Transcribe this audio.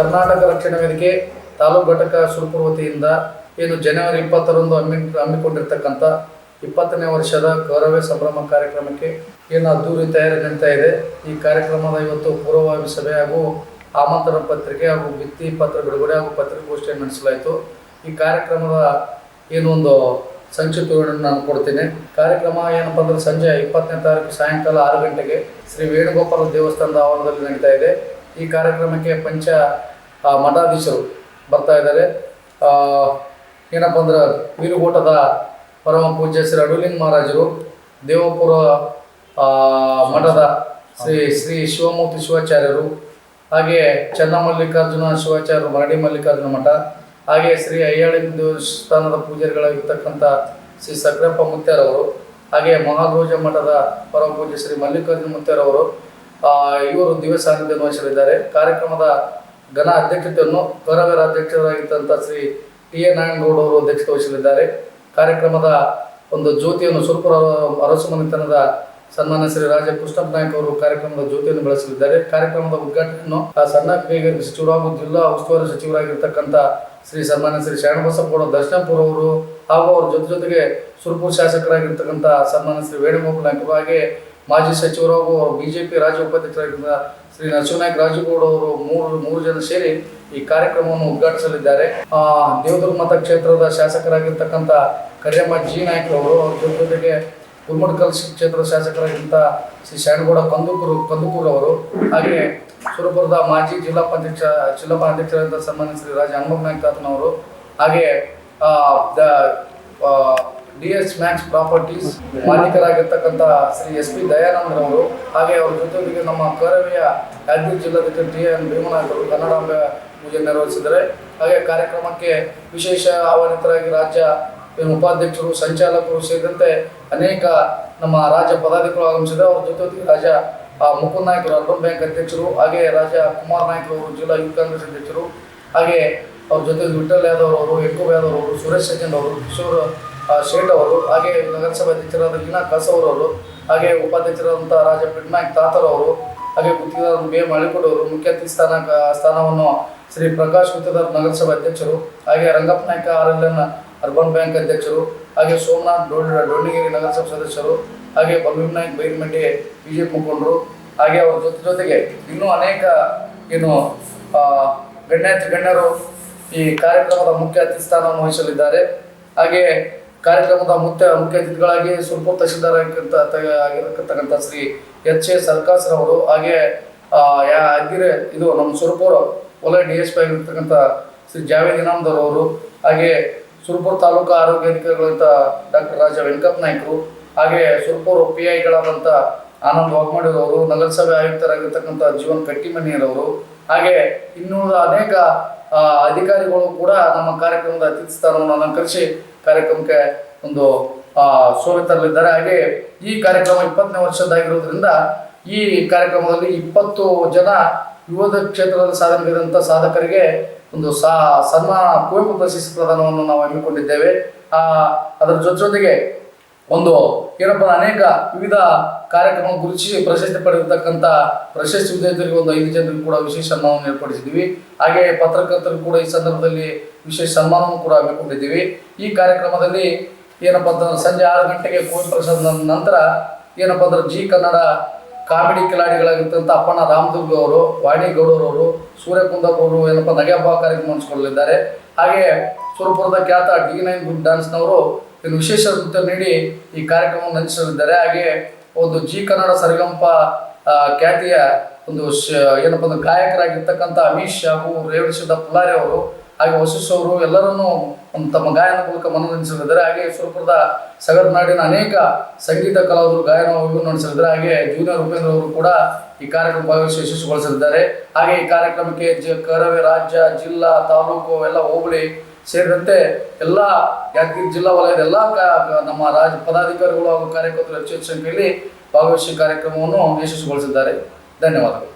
ಕರ್ನಾಟಕ ರಕ್ಷಣಾ ವೇದಿಕೆ ತಾಲೂಕು ಘಟಕ ಸುರಪುರ ವತಿಯಿಂದ ಏನು ಜನವರಿ 20ರಂದು ಹಮ್ಮಿಕೊಂಡಿರ್ತಕ್ಕಂಥ 20ನೇ ವರ್ಷದ ಗೌರವ ಸಂಭ್ರಮ ಕಾರ್ಯಕ್ರಮಕ್ಕೆ ಏನು ಅದ್ದೂರಿ ತಯಾರಿ ನಡೀತಾ ಇದೆ. ಈ ಕಾರ್ಯಕ್ರಮದ ಇವತ್ತು ಪೂರ್ವಭಾವಿ ಸಭೆ ಹಾಗೂ ಆಮಂತ್ರಣ ಪತ್ರಿಕೆ ಹಾಗೂ ಭಿತ್ತಿ ಪತ್ರ ಬಿಡುಗಡೆ ಹಾಗೂ ಪತ್ರಿಕಾಗೋಷ್ಠಿಯನ್ನು ನಡೆಸಲಾಯಿತು. ಈ ಕಾರ್ಯಕ್ರಮದ ಏನು ಒಂದು ಸಂಕ್ಷಿಪ್ತ ವಿವರಣೆಯನ್ನು ನಾನು ಕೊಡ್ತೀನಿ. ಕಾರ್ಯಕ್ರಮ ಏನಪ್ಪ ಅಂದ್ರೆ ಸಂಜೆ 20ನೇ ತಾರೀಕು ಸಾಯಂಕಾಲ 6 ಗಂಟೆಗೆ ಶ್ರೀ ವೇಣುಗೋಪಾಲ ದೇವಸ್ಥಾನದ ಆವರಣದಲ್ಲಿ ನಡೀತಾ ಇದೆ. ಈ ಕಾರ್ಯಕ್ರಮಕ್ಕೆ ಪಂಚ ಮಠಾಧೀಶರು ಬರ್ತಾ ಇದ್ದಾರೆ. ಏನಪ್ಪ ಅಂದ್ರೆ ವೀರುಗೋಟದ ಪರಮ ಪೂಜ್ಯ ಶ್ರೀ ಅಡುಲಿಂಗ ಮಹಾರಾಜರು, ದೇವಪುರ ಮಠದ ಶ್ರೀ ಶಿವಮೂರ್ತಿ ಶಿವಾಚಾರ್ಯರು, ಹಾಗೆ ಚನ್ನಮಲ್ಲಿಕಾರ್ಜುನ ಶಿವಾಚಾರ್ಯರು ಮರಡಿ ಮಲ್ಲಿಕಾರ್ಜುನ ಮಠ, ಹಾಗೆ ಶ್ರೀ ಅಯ್ಯಾಳಿ ದೇವಸ್ಥಾನದ ಪೂಜಾರಿಗಳಾಗಿರ್ತಕ್ಕಂಥ ಶ್ರೀ ಸಕ್ರಪ್ಪ ಮುತ್ಯಾರವರು, ಹಾಗೆ ಮಹಾರೋಜ ಮಠದ ಪರಮ ಪೂಜ್ಯ ಶ್ರೀ ಮಲ್ಲಿಕಾರ್ಜುನ ಮುತ್ಯಾರವರು ಇವರು ದಿವಸ ಸಾನ್ನಿಧ್ಯವನ್ನು ವಹಿಸಲಿದ್ದಾರೆ. ಕಾರ್ಯಕ್ರಮದ ಘನ ಅಧ್ಯಕ್ಷತೆಯನ್ನು ಗೌರವ ಅಧ್ಯಕ್ಷರಾಗಿದ್ದಂಥ ಶ್ರೀ ಟಿ ಎ ನಾರಾಯಣಗೌಡ ಅವರು ಅಧ್ಯಕ್ಷತೆ ವಹಿಸಲಿದ್ದಾರೆ. ಕಾರ್ಯಕ್ರಮದ ಒಂದು ಜ್ಯೋತಿಯನ್ನು ಸುರಪುರ ಅರಸು ಮನೆತನದ ಸನ್ಮಾನ್ಯ ಶ್ರೀ ರಾಜ ಕೃಷ್ಣಪ್ಪ ನಾಯ್ಕ ಅವರು ಕಾರ್ಯಕ್ರಮದ ಜ್ಯೋತಿಯನ್ನು ಬೆಳೆಸಲಿದ್ದಾರೆ. ಕಾರ್ಯಕ್ರಮದ ಉದ್ಘಾಟನೆಯನ್ನು ಸಣ್ಣ ಕೈಗಾರಿಕೆ ಸಚಿವರು ಹಾಗೂ ಜಿಲ್ಲಾ ಉಸ್ತುವಾರಿ ಸಚಿವರಾಗಿರ್ತಕ್ಕಂಥ ಶ್ರೀ ಸನ್ಮಾನ್ಯ ಶ್ರೀ ಶರಣಬಸಪ್ಪಗೌಡ ದರ್ಶನಪುರ ಅವರು ಹಾಗೂ ಅವರ ಜೊತೆಗೆ ಸುರಪುರ ಶಾಸಕರಾಗಿರ್ತಕ್ಕಂಥ ಸನ್ಮಾನ್ಯ ಶ್ರೀ ವೇಣುಗೋಪಾಲ ನಾಯ್ಕರು, ಹಾಗೆ ಮಾಜಿ ಸಚಿವರು ಹಾಗೂ ಬಿಜೆಪಿ ರಾಜ್ಯ ಉಪಾಧ್ಯಕ್ಷರಾಗಿದ್ದ ಶ್ರೀ ನರಸಿಂಹನಾಯ್ಕ ರಾಜಗೌಡ ಅವರು ಮೂರು ಜನ ಸೇರಿ ಈ ಕಾರ್ಯಕ್ರಮವನ್ನು ಉದ್ಘಾಟಿಸಲಿದ್ದಾರೆ. ದೇವದುರ್ಗ ಮತಕ್ಷೇತ್ರದ ಶಾಸಕರಾಗಿರ್ತಕ್ಕಂಥ ಕರಿಯಮ್ಮ ಜಿ ನಾಯ್ಕ ಅವರು, ಅವ್ರ ಜೊತೆಗೆ ಕುರ್ಮಡ್ಕಲ್ ಕ್ಷೇತ್ರದ ಶಾಸಕರಾಗಿದ್ದಂಥ ಶ್ರೀ ಶರಣಗೌಡ ಕಂದುಕೂರು ಅವರು, ಹಾಗೆ ಸುರಪುರದ ಮಾಜಿ ಜಿಲ್ಲಾ ಅಧ್ಯಕ್ಷರಾದಂಥ ಸನ್ಮಾನ್ಯ ಶ್ರೀ ರಾಜ ಹನುಮಂತ ನಾಯ್ಕ ತಾತನವರು, ಹಾಗೆ DS ಮ್ಯಾಕ್ಸ್ ಪ್ರಾಪರ್ಟೀಸ್ ಮಾಲೀಕರಾಗಿರ್ತಕ್ಕಂಥ ಶ್ರೀ SP ದಯಾನಂದರವರು, ಹಾಗೆ ಅವರ ಜೊತೆಗೆ ನಮ್ಮ ಕರವೆಯ ಯಾದಗಿರಿ ಜಿಲ್ಲಾಧ್ಯಕ್ಷ TN ಭೀಮನಾಥರು ಕನ್ನಡಾಂಬೆ ಪೂಜೆ ನೆರವೇರಿಸಿದ್ದಾರೆ. ಹಾಗೆ ಕಾರ್ಯಕ್ರಮಕ್ಕೆ ವಿಶೇಷ ಆಹ್ವಾನಿತರಾಗಿ ರಾಜ್ಯ ಉಪಾಧ್ಯಕ್ಷರು, ಸಂಚಾಲಕರು ಸೇರಿದಂತೆ ಅನೇಕ ನಮ್ಮ ರಾಜ್ಯ ಪದಾಧಿಕಾರಿಗಳು ಆಗಮಿಸಿದ್ದಾರೆ. ಅವರ ಜೊತೆಗೆ ರಾಜ ಮುಕುಂದ್ ನಾಯ್ಕರು ಅರ್ಬನ್ ಬ್ಯಾಂಕ್ ಅಧ್ಯಕ್ಷರು, ಹಾಗೆ ರಾಜ ಕುಮಾರ್ ನಾಯ್ಕರು ಅವರು ಜಿಲ್ಲಾ ಯೂತ್ ಕಾಂಗ್ರೆಸ್ ಅಧ್ಯಕ್ಷರು, ಹಾಗೆ ಅವ್ರ ಜೊತೆಗೆ ವಿಠಲ್ ಯಾದವ್ ಅವರು, ಯಕ್ಕೂಬ್ ಯಾದವ್ ಅವರು, ಸುರೇಶ್ ಸಜ್ಜನ್ ಅವರು, ಕಿಶೋರ್ ಶೇಟ್ ಅವರು, ಹಾಗೆ ನಗರಸಭಾ ಅಧ್ಯಕ್ಷರಾದ ಲೀನಾ ಕಸವರ್ ಅವರು, ಹಾಗೆ ಉಪಾಧ್ಯಕ್ಷರಾದಂಥ ರಾಜ ಪಿಡ್ನಾಯ್ಕ ತಾತರ್ ಅವರು, ಹಾಗೆ ಗುತ್ತಿಗೆದಾರ BM ಅಳಿಕೋಡ್ ಅವರು, ಮುಖ್ಯ ಅತಿಥಿ ಸ್ಥಾನವನ್ನು ಶ್ರೀ ಪ್ರಕಾಶ್ ಗುತ್ತಿಗೆದಾರ್ ನಗರಸಭಾ ಅಧ್ಯಕ್ಷರು, ಹಾಗೆ Rangappa Naik RLN urban bank ಅಧ್ಯಕ್ಷರು, ಹಾಗೆ ಸೋಮನಾಥ್ ಡೊಣ್ಣಿಗೇರಿ ನಗರಸಭಾ ಸದಸ್ಯರು, ಹಾಗೆ ಬಲವೀರ್ ನಾಯ್ಕ ಬೈರ್ಮಂಡಿ BJP ಮುಖಂಡರು, ಹಾಗೆ ಅವರ ಜೊತೆಗೆ ಇನ್ನೂ ಅನೇಕ ಗಣ್ಯರು ಈ ಕಾರ್ಯಕ್ರಮದ ಮುಖ್ಯ ಅತಿಥಿ ಸ್ಥಾನವನ್ನು ವಹಿಸಲಿದ್ದಾರೆ. ಹಾಗೆ ಕಾರ್ಯಕ್ರಮದ ಮುಖ್ಯ ಅತಿಥಿಗಳಾಗಿ ಸುರಪುರ ತಹಶೀಲ್ದಾರ್ ಆಗಿರತಕ್ಕಂಥ ಶ್ರೀ HA ಸರ್ಕಾಸ್ ರವರು, ಹಾಗೆ ಇದು ನಮ್ಮ ಸುರಪುರ ವಲಯ DSP ಆಗಿರ್ತಕ್ಕಂಥ ಶ್ರೀ ಜಾವೇದ್ ಇನಾಮದಾರ್ ಅವರು, ಹಾಗೆ ಸುರಪುರ ತಾಲೂಕು ಆರೋಗ್ಯ ಅಧಿಕಾರಿಗಳಂತ ಡಾಕ್ಟರ್ ರಾಜ ವೆಂಕಪ್ಪ ನಾಯ್ಕರು, ಹಾಗೆ ಸುರಪುರ PIಗಳಾದಂಥ ಆನಂದ್ ವಾಗ್ಮಡಿರವರು, ನಗರಸಭೆ ಆಯುಕ್ತರಾಗಿರ್ತಕ್ಕಂಥ ಜೀವನ್ ಕಟ್ಟಿಮನಿಯರವರು, ಹಾಗೆ ಇನ್ನೂ ಅನೇಕ ಅಧಿಕಾರಿಗಳು ಕೂಡ ನಮ್ಮ ಕಾರ್ಯಕ್ರಮದ ಅತಿಥಿ ಸ್ಥಾನವನ್ನು ಅಲಂಕರಿಸಿ ಕಾರ್ಯಕ್ರಮಕ್ಕೆ ಒಂದು ಶೋಭೆ ತರಲಿದ್ದಾರೆ. ಹಾಗೆ ಈ ಕಾರ್ಯಕ್ರಮ 20ನೇ ವರ್ಷದಾಗಿರೋದ್ರಿಂದ ಈ ಕಾರ್ಯಕ್ರಮದಲ್ಲಿ 20 ಜನ ವಿವಿಧ ಕ್ಷೇತ್ರದಲ್ಲಿ ಸಾಧನೆಗೈದಂಥ ಸಾಧಕರಿಗೆ ಒಂದು ಸನ್ಮಾನ ಕುವೆಂಪು ಪ್ರಶಸ್ತಿ ಪ್ರದಾನವನ್ನು ನಾವು ಹಮ್ಮಿಕೊಂಡಿದ್ದೇವೆ. ಅದರ ಜೊತೆಗೆ ಒಂದು ಏನಪ್ಪ ಅನೇಕ ವಿವಿಧ ಕಾರ್ಯಕ್ರಮ ಗುರುತಿಸಿ ಪ್ರಶಸ್ತಿ ಪಡೆದಿರ್ತಕ್ಕಂಥ ಪ್ರಶಸ್ತಿ ವಿಜೇತರಿಗೆ ಒಂದು 5 ಜನರಿಗೆ ಕೂಡ ವಿಶೇಷ ಸನ್ಮಾನವನ್ನು ಏರ್ಪಡಿಸಿದ್ದೀವಿ. ಹಾಗೆ ಪತ್ರಕರ್ತರು ಕೂಡ ಈ ಸಂದರ್ಭದಲ್ಲಿ ವಿಶೇಷ ಸನ್ಮಾನವನ್ನು ಕೂಡ ಹಮ್ಮಿಕೊಂಡಿದ್ದೀವಿ. ಈ ಕಾರ್ಯಕ್ರಮದಲ್ಲಿ ಏನಪ್ಪ ಅಂತಂದ್ರೆ ಸಂಜೆ 6 ಗಂಟೆಗೆ ಕುವೆಂಪು ಪ್ರಸಾದ ನಂತರ ಏನಪ್ಪ ಅಂದ್ರೆ ಜಿ ಕನ್ನಡ ಕಾಮಿಡಿ ಕಿಲಾಡಿಗಳಾಗಿರ್ತಕ್ಕಂಥ ಅಪ್ಪಣ್ಣ ರಾಮದುರ್ಗ ಅವರು, ವಾಣಿ ಗೌಡರವರು, ಸೂರ್ಯಕುಂದಪ್ಪ ಅವರು ಏನಪ್ಪ ನಗೆ ಹಬ್ಬ ಕಾರ್ಯಕ್ರಮ ನಡೆಸಿಕೊಳ್ಳಲಿದ್ದಾರೆ. ಹಾಗೆ ಸುರಪುರದ ಖ್ಯಾತ D9 ಗ್ರೂಪ್ ಡ್ಯಾನ್ಸ್ನವರು ವಿಶೇಷ ನೃತ್ಯ ನೀಡಿ ಈ ಕಾರ್ಯಕ್ರಮವನ್ನು ನಡೆಸಲಿದ್ದಾರೆ. ಹಾಗೆ ಒಂದು ಜಿ ಕನ್ನಡ ಸರಿಗಂಪ ಖ್ಯಾತಿಯ ಒಂದು ಏನಪ್ಪ ಅಂದ್ರೆ ಗಾಯಕರಾಗಿರ್ತಕ್ಕಂಥ ಅಮೀಶ್ ಹಾಗೂ ರೇವಣಸಿದ್ದ ಪುಲಾರಿ ಅವರು, ಹಾಗೆ ವಸಿಷ್ಠ ಅವರು ಎಲ್ಲರನ್ನೂ ತಮ್ಮ ಗಾಯನ ಮೂಲಕ ಮನರಂಜಿಸಲಿದ್ದಾರೆ. ಹಾಗೆ ಸುರಪುರದ ಸಗರನಾಡಿನ ಅನೇಕ ಸಂಗೀತ ಕಲಾವಿದರು ಗಾಯನ ನಡೆಸಲಿದ್ದಾರೆ. ಹಾಗೆ ಜೂನಿಯರ್ ಉಪೇಂದ್ರ ಅವರು ಕೂಡ ಈ ಕಾರ್ಯಕ್ರಮ ಭಾಗವಹಿಸಿ ಯಶಸ್ವಿಗೊಳಿಸಲಿದ್ದಾರೆ. ಹಾಗೆ ಈ ಕಾರ್ಯಕ್ರಮಕ್ಕೆ ಕರವೇ ರಾಜ್ಯ, ಜಿಲ್ಲಾ, ತಾಲೂಕು, ಎಲ್ಲ ಹೋಬಳಿ ಸೇರಿದಂತೆ ಎಲ್ಲ ಯಾದಗಿರಿ ಜಿಲ್ಲಾ ವಲಯದ ಎಲ್ಲ ನಮ್ಮ ರಾಜ್ಯ ಪದಾಧಿಕಾರಿಗಳು ಹಾಗೂ ಕಾರ್ಯಕರ್ತರು ಹೆಚ್ಚು ಸಂಖ್ಯೆಯಲ್ಲಿ ಭಾಗವಹಿಸಿ ಕಾರ್ಯಕ್ರಮವನ್ನು ಯಶಸ್ವಿಗೊಳಿಸಿದ್ದಾರೆ. ಧನ್ಯವಾದಗಳು.